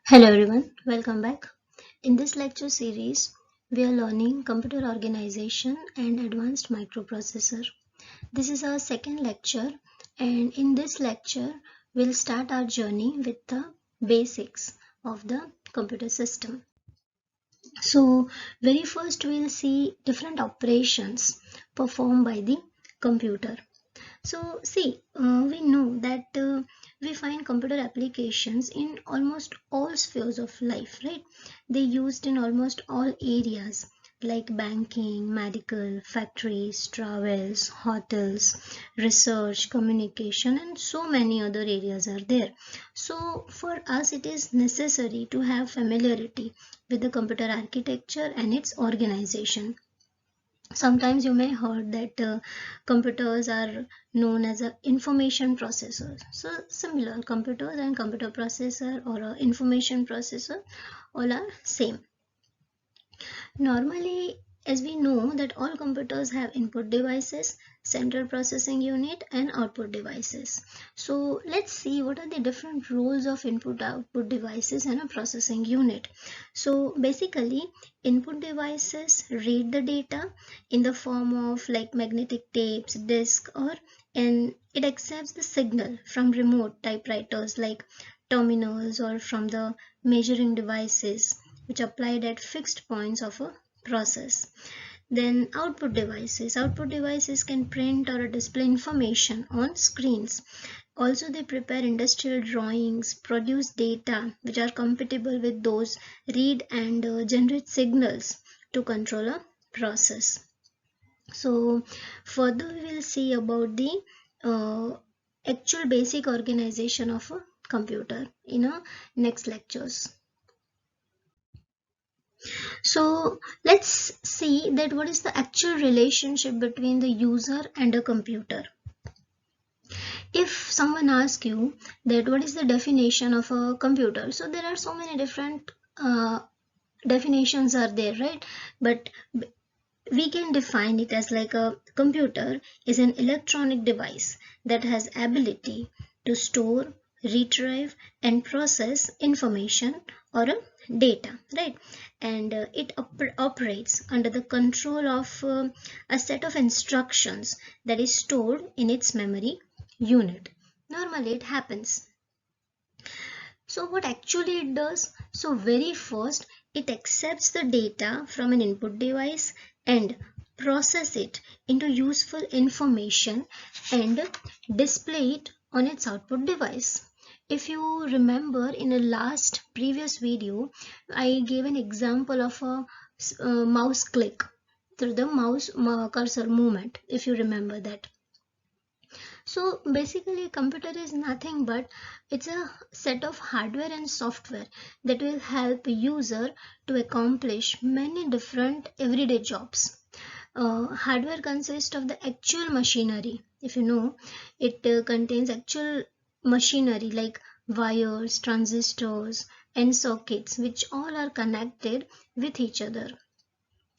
Hello everyone, welcome back. In this lecture series, we are learning computer organization and advanced microprocessor. This is our second lecture, and in this lecture, we'll start our journey with the basics of the computer system. So, very first we'll see different operations performed by the computer. So see, we know that we find computer applications in almost all spheres of life, right? They used in almost all areas like banking, medical, factories, travels, hotels, research, communication, and so many other areas are there. So for us, it is necessary to have familiarity with the computer architecture and its organization. Sometimes you may heard that computers are known as a information processor. So similar, computers and computer processor or a information processor all are same. Normally, as we know that all computers have input devices, central processing unit and output devices. So let's see what are the different roles of input output devices and a processing unit. So basically, input devices read the data in the form of like magnetic tapes, disk, or and it accepts the signal from remote typewriters like terminals or from the measuring devices which applied at fixed points of a process. Then output devices can print or display information on screens. Also they prepare industrial drawings, produce data which are compatible with those, read and generate signals to control a process. So further we will see about the uh, actual basic organization of a computer in our next lectures. So let's see that what is the actual relationship between the user and a computer. If someone asks you that what is the definition of a computer, so there are so many different definitions are there, right? But we can define it as like a computer is an electronic device that has ability to store, retrieve and process information or a data, right? And it operates under the control of a set of instructions that is stored in its memory unit. Normally it happens. So what actually it does? So very first it accepts the data from an input device and process it into useful information and display it on its output device. If you remember in a last previous video, I gave an example of a mouse click through the mouse cursor movement, if you remember that. So basically a computer is nothing but it's a set of hardware and software that will help a user to accomplish many different everyday jobs. Hardware consists of the actual machinery. If you know, it contains actual machinery like wires, transistors and circuits which all are connected with each other.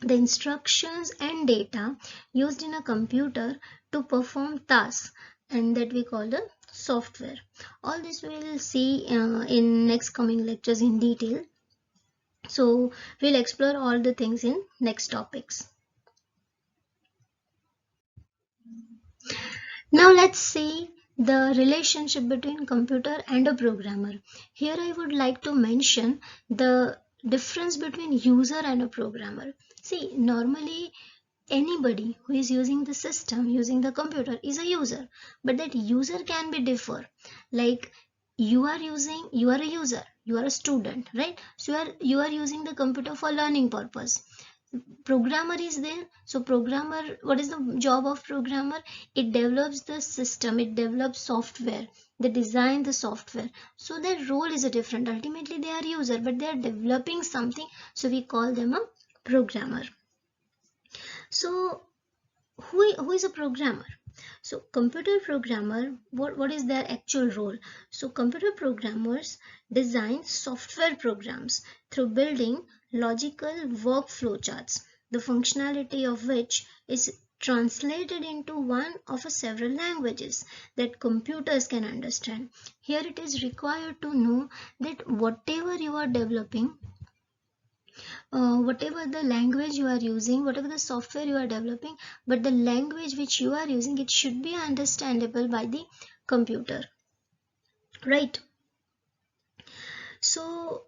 The instructions and data used in a computer to perform tasks and that we call the software. All this we will see in next coming lectures in detail. So we'll explore all the things in next topics. Now let's see the relationship between computer and a programmer. Here I would like to mention the difference between user and a programmer. See, normally anybody who is using the system, using the computer is a user, but that user can be differ. Like you are a user, you are a student, right? So you are using the computer for learning purpose. Programmer is there. So programmer, what is the job of programmer? It develops the system, it develops software, they design the software. So their role is a different. Ultimately they are user, but they are developing something, so we call them a programmer. So who is a programmer? So computer programmer, what is their actual role? So computer programmers design software programs through building logical workflow charts, the functionality of which is translated into one of several languages that computers can understand. Here it is required to know that whatever you are developing, whatever the language you are using, whatever the software you are developing, but the language which you are using, it should be understandable by the computer, right? So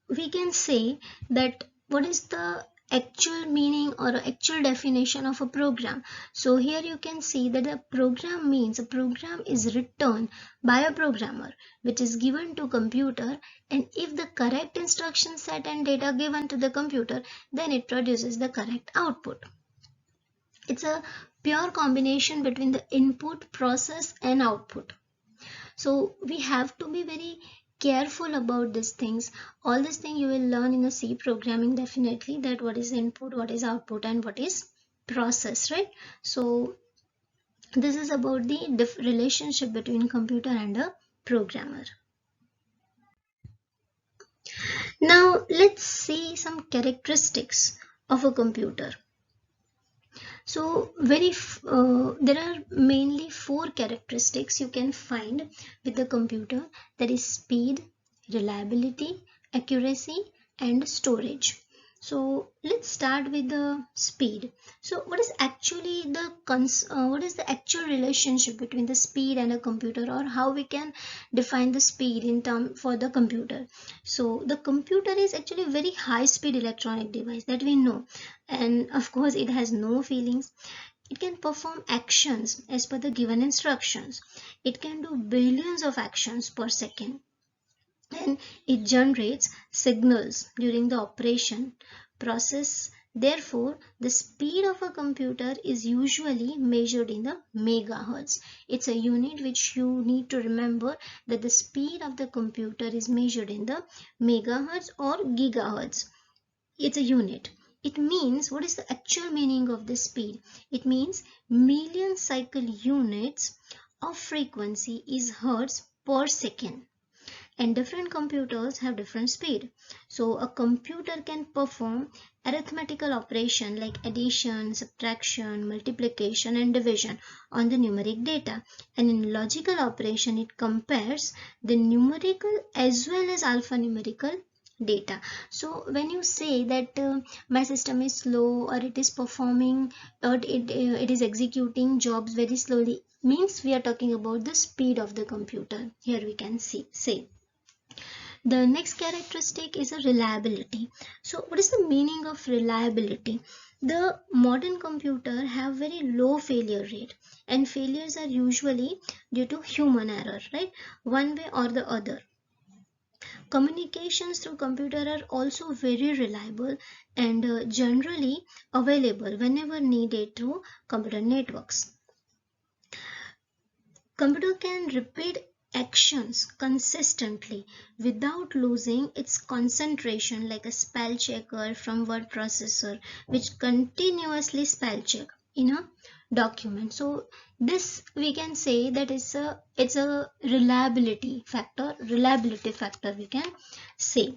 we can say that what is the actual meaning or actual definition of a program. So here you can see that a program means a program is written by a programmer which is given to computer, and if the correct instruction set and data given to the computer, then it produces the correct output. It's a pure combination between the input, process and output. So we have to be very careful about these things. All these things you will learn in the C programming definitely, that what is input, what is output and what is process, right? So this is about the relationship between computer and a programmer. Now let's see some characteristics of a computer. So there are mainly 4 characteristics you can find with the computer, that is speed, reliability, accuracy and storage. So let's start with the speed. So what is actually what is the actual relationship between the speed and a computer, or how we can define the speed in term for the computer? So the computer is actually a very high speed electronic device that we know, and of course it has no feelings. It can perform actions as per the given instructions. It can do billions of actions per second, and it generates signals during the operation process. Therefore, the speed of a computer is usually measured in the megahertz. It's a unit which you need to remember, that the speed of the computer is measured in the megahertz or gigahertz. It's a unit. It means, what is the actual meaning of this speed? It means million cycle units of frequency is hertz per second, and different computers have different speed. So a computer can perform arithmetical operation like addition, subtraction, multiplication and division on the numeric data, and in logical operation it compares the numerical as well as alphanumerical data. So when you say that my system is slow, or it is performing, or it is executing jobs very slowly, means we are talking about the speed of the computer. Here we can say the next characteristic is a reliability. So what is the meaning of reliability? The modern computer have very low failure rate, and failures are usually due to human error, right? One way or the other. Communications through computer are also very reliable and generally available whenever needed through computer networks. Computer can repeat actions consistently without losing its concentration, like a spell checker from word processor which continuously spell check in a document. So this we can say that it's a reliability factor we can say.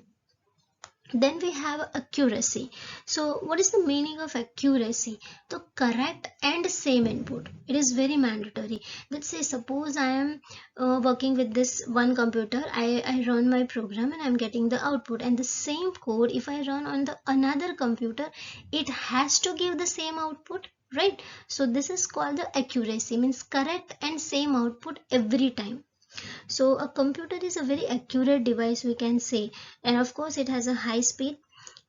Then we have accuracy. So what is the meaning of accuracy? The correct and same input. It is very mandatory. Let's say suppose I am working with this one computer. I run my program and I'm getting the output, and the same code if I run on the another computer, it has to give the same output, right? So this is called the accuracy, means correct and same output every time. So a computer is a very accurate device we can say, and of course it has a high speed.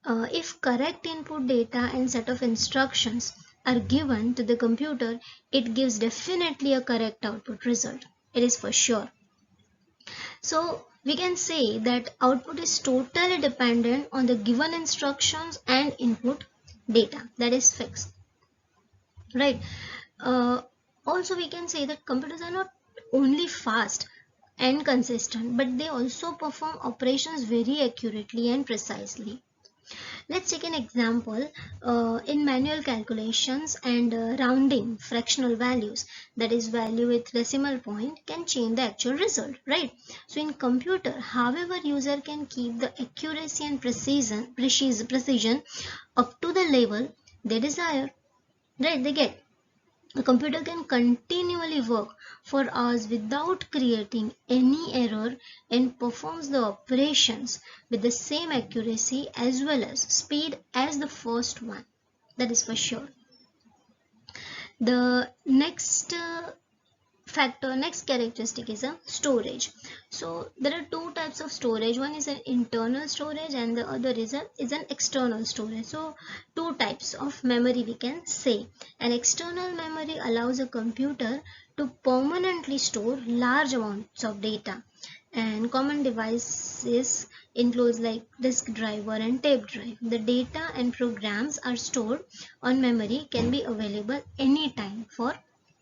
If correct input data and set of instructions are given to the computer, it gives definitely a correct output result. It is for sure. So we can say that output is totally dependent on the given instructions and input data, that is fixed, right? Uh, Also we can say that computers are not only fast and consistent, but they also perform operations very accurately and precisely. Let's take an example. In manual calculations and rounding fractional values, that is value with decimal point, can change the actual result, right? So in computer, however, user can keep the accuracy and precision up to the level they desire, right? They get. A computer can continually work for hours without creating any error and performs the operations with the same accuracy as well as speed as the first one. That is for sure. The next characteristic is a storage. So there are two types of storage. One is an internal storage and the other is an external storage. So two types of memory we can say. An external memory allows a computer to permanently store large amounts of data, and common devices includes like disk driver and tape drive. The data and programs are stored on memory, can be available anytime for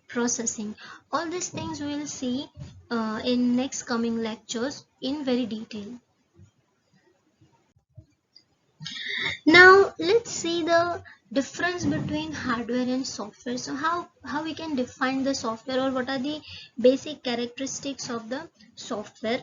processing. All these things we will see in next coming lectures in very detail. Now let's see the difference between hardware and software. So how we can define the software, or what are the basic characteristics of the software.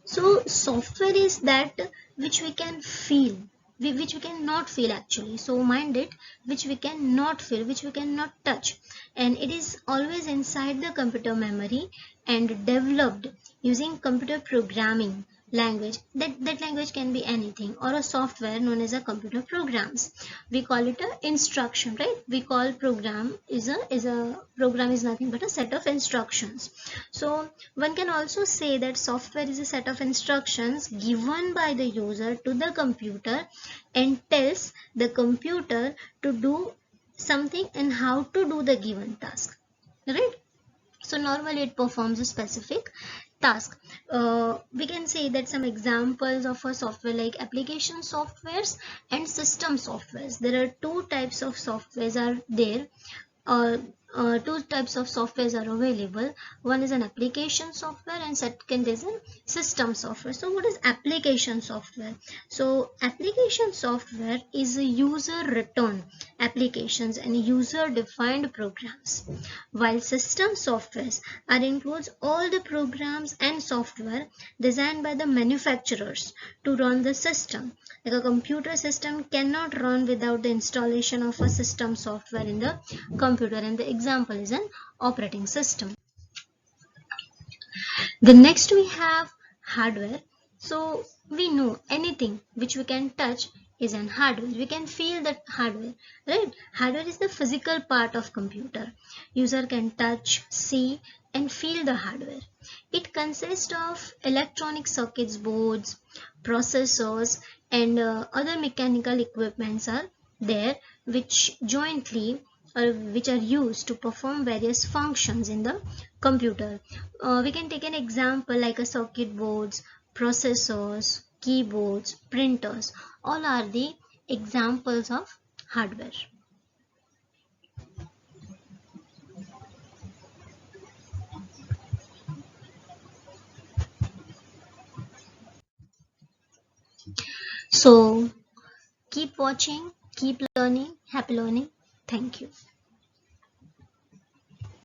So software is that which we can feel, which we cannot feel actually. So mind it, which we cannot feel, which we cannot touch, and it is always inside the computer memory and developed using computer programming language. That language can be anything, or a software known as a computer programs. We call it a instruction, right? We call program is a program is nothing but a set of instructions. So one can also say that software is a set of instructions given by the user to the computer and tells the computer to do something and how to do the given task, right? So normally it performs a specific task. We can say that some examples of a software like application softwares and system softwares. There are two types of softwares are there. uh, Two types of softwares are available. One is an application software and second is a system software. So what is application software? So application software is a user written applications and user defined programs, while system softwares are includes all the programs and software designed by the manufacturers to run the system. Like a computer system cannot run without the installation of a system software in the computer, and the example is an operating system. The next we have hardware. So we know anything which we can touch is an hardware. We can feel that hardware, right? Hardware is the physical part of computer. User can touch, see and feel the hardware. It consists of electronic circuits, boards, processors and other mechanical equipments are there, which jointly or which are used to perform various functions in the computer. We can take an example like a circuit boards, processors, keyboards, printers. All are the examples of hardware. So keep watching, keep learning, happy learning. Thank you.